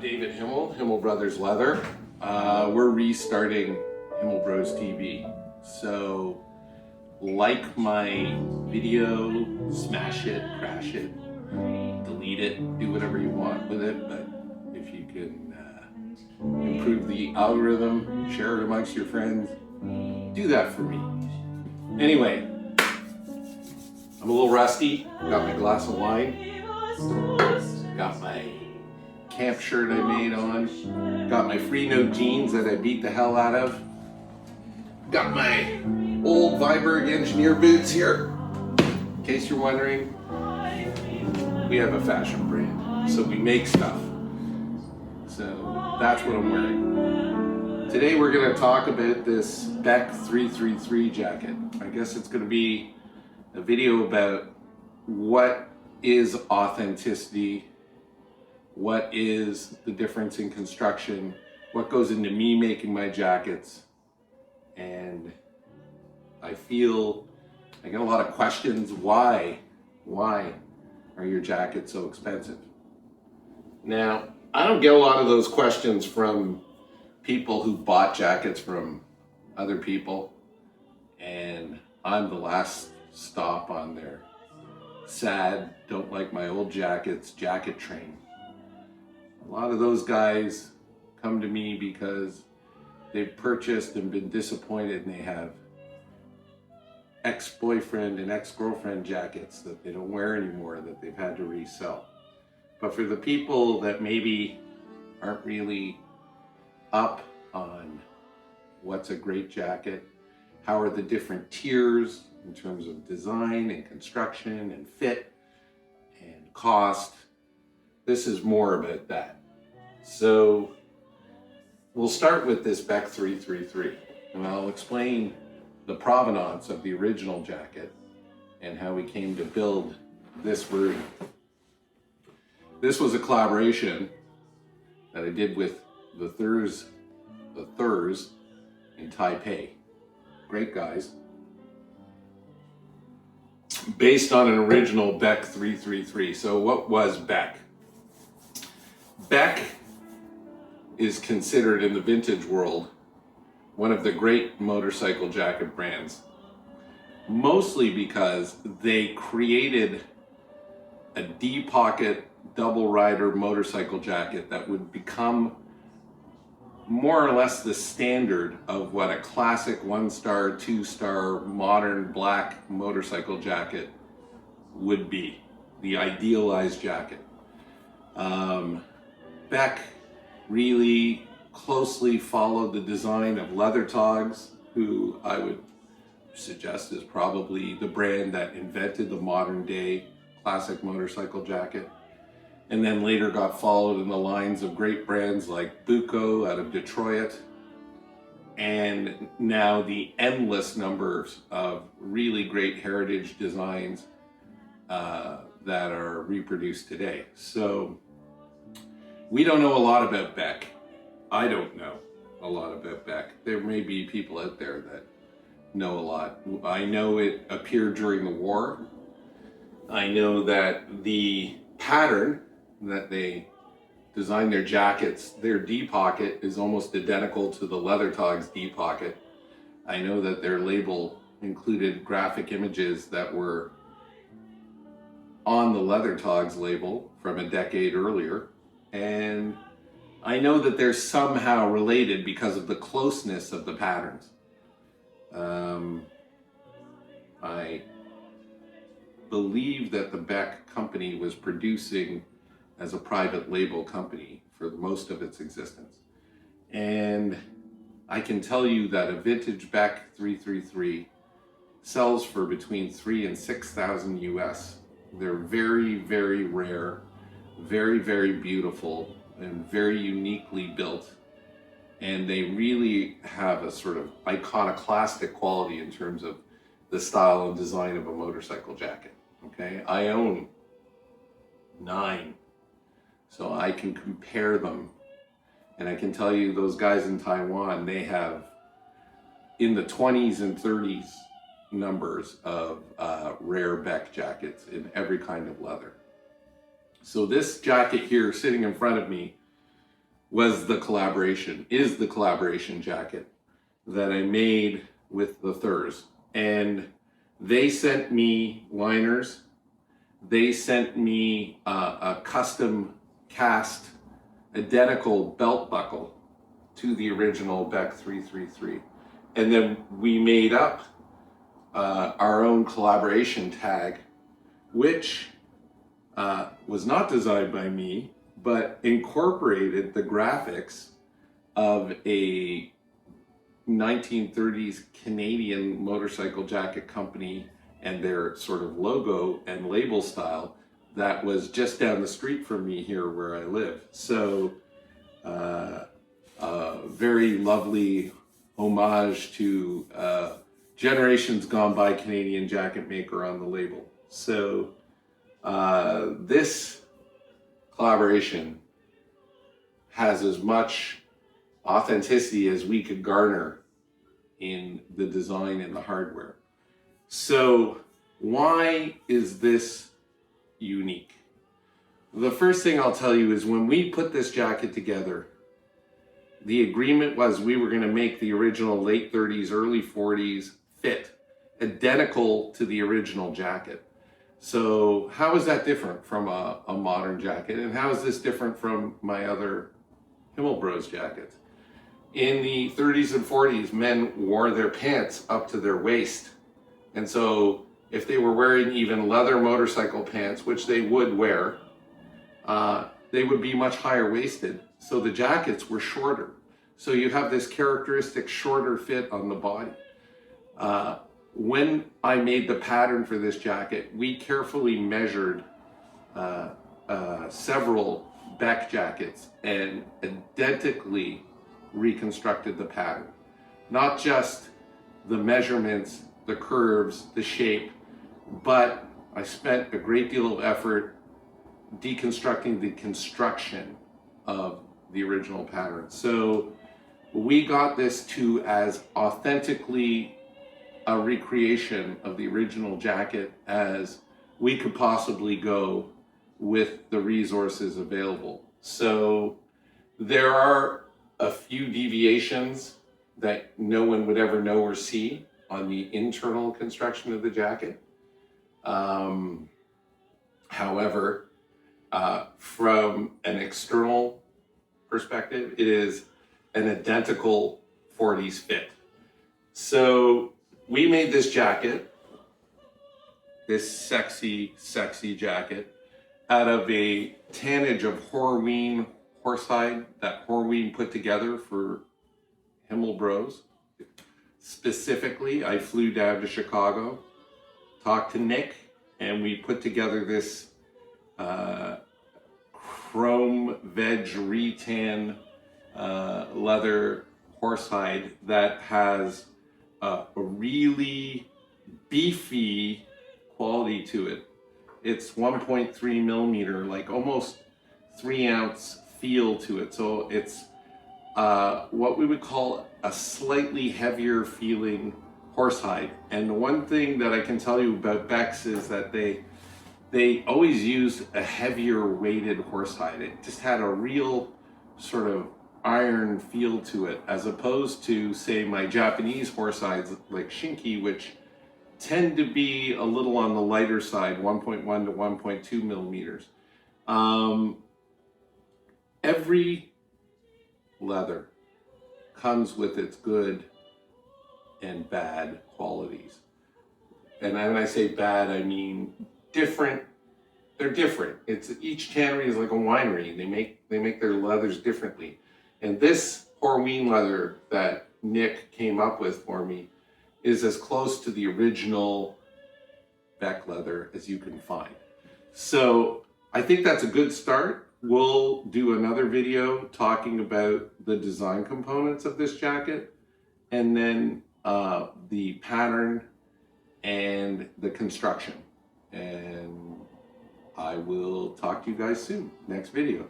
I'm David Himmel, Himmel Brothers Leather. We're restarting Himmel Bros TV. So, like my video, smash it, crash it, delete it, do whatever you want with it. But if you can improve the algorithm, share it amongst your friends, do that for me. Anyway, I'm a little rusty. Got my glass of wine. Got my camp shirt I made on. Got my free note jeans that I beat the hell out of. Got my old Viberg engineer boots here. In case you're wondering, we have a fashion brand, so we make stuff. So that's what I'm wearing. Today we're going to talk about this Beck 333 jacket. I guess it's going to be a video about what is authenticity, what is the difference in construction, what goes into me making my jackets. And I feel I get a lot of questions. Why are your jackets so expensive? Now, I don't get a lot of those questions from people who bought jackets from other people, and I'm the last stop on their sad, don't like my old jackets jacket train. A lot of those guys come to me because they've purchased and been disappointed, and they have ex-boyfriend and ex-girlfriend jackets that they don't wear anymore that they've had to resell. But for the people that maybe aren't really up on what's a great jacket, how are the different tiers in terms of design and construction and fit and cost, this is more about that. So we'll start with this Beck 333, and I'll explain the provenance of the original jacket and how we came to build this version. This was a collaboration that I did with the Thurs in Taipei. Great guys. Based on an original Beck 333. So what was Beck? Beck is considered in the vintage world one of the great motorcycle jacket brands, mostly because they created a D-pocket double rider motorcycle jacket that would become more or less the standard of what a classic 1-star, 2-star modern black motorcycle jacket would be, the idealized jacket. Beck really closely followed the design of Leather Togs, who I would suggest is probably the brand that invented the modern day classic motorcycle jacket, and then later got followed in the lines of great brands like Buco out of Detroit, and now the endless numbers of really great heritage designs that are reproduced today. So we don't know a lot about Beck. I don't know a lot about Beck. There may be people out there that know a lot. I know it appeared during the war. I know that the pattern that they designed their jackets, their D-pocket is almost identical to the Leather Togs D-pocket. I know that their label included graphic images that were on the Leather Togs label from a decade earlier. And I know that they're somehow related because of the closeness of the patterns. I believe that the Beck company was producing as a private label company for most of its existence. And I can tell you that a vintage Beck 333 sells for between $3,000 and $6,000 US. They're very, very rare, very, very beautiful, and very uniquely built. And they really have a sort of iconoclastic quality in terms of the style and design of a motorcycle jacket. Okay, I own 9, so I can compare them, and I can tell you those guys in Taiwan, they have in the 20s and 30s numbers of rare Beck jackets in every kind of leather. So this jacket here sitting in front of me is the collaboration jacket that I made with the Thurs. And they sent me liners. They sent me a custom cast identical belt buckle to the original Beck 333. And then we made up our own collaboration tag, which was not designed by me, but incorporated the graphics of a 1930s Canadian motorcycle jacket company and their sort of logo and label style that was just down the street from me here where I live. So very lovely homage to generations gone by Canadian jacket maker on the label. So this collaboration has as much authenticity as we could garner in the design and the hardware. So why is this unique? The first thing I'll tell you is when we put this jacket together, the agreement was we were going to make the original late 30s, early 40s fit identical to the original jacket. So how is that different from a modern jacket? And how is this different from my other Himmelbros jackets? In the 30s and 40s, men wore their pants up to their waist. And so if they were wearing even leather motorcycle pants, which they would wear, they would be much higher waisted. So the jackets were shorter. So you have this characteristic shorter fit on the body. When I made the pattern for this jacket, we carefully measured several Beck jackets and identically reconstructed the pattern. Not just the measurements, the curves, the shape, but I spent a great deal of effort deconstructing the construction of the original pattern. So we got this to as authentically a recreation of the original jacket as we could possibly go with the resources available. So there are a few deviations that no one would ever know or see on the internal construction of the jacket. However, from an external perspective, it is an identical 40s fit. So we made this jacket, this sexy, sexy jacket, out of a tannage of Horween horsehide that Horween put together for Himmelbros. Specifically, I flew down to Chicago, talked to Nick, and we put together this chrome veg retan leather horsehide that has a really beefy quality to it. It's 1.3 millimeter, like almost 3 ounce feel to it. So it's what we would call a slightly heavier feeling horsehide. And the one thing that I can tell you about Beck's is that they always used a heavier weighted horsehide. It just had a real sort of iron feel to it, as opposed to, say, my Japanese horsehides like Shinki, which tend to be a little on the lighter side, 1.1 to 1.2 millimeters. Every leather comes with its good and bad qualities. And when I say bad, I mean different. They're different. It's each tannery is like a winery. They make their leathers differently. And this Horween leather that Nick came up with for me is as close to the original Beck leather as you can find. So I think that's a good start. We'll do another video talking about the design components of this jacket, and then the pattern and the construction. And I will talk to you guys soon. Next video.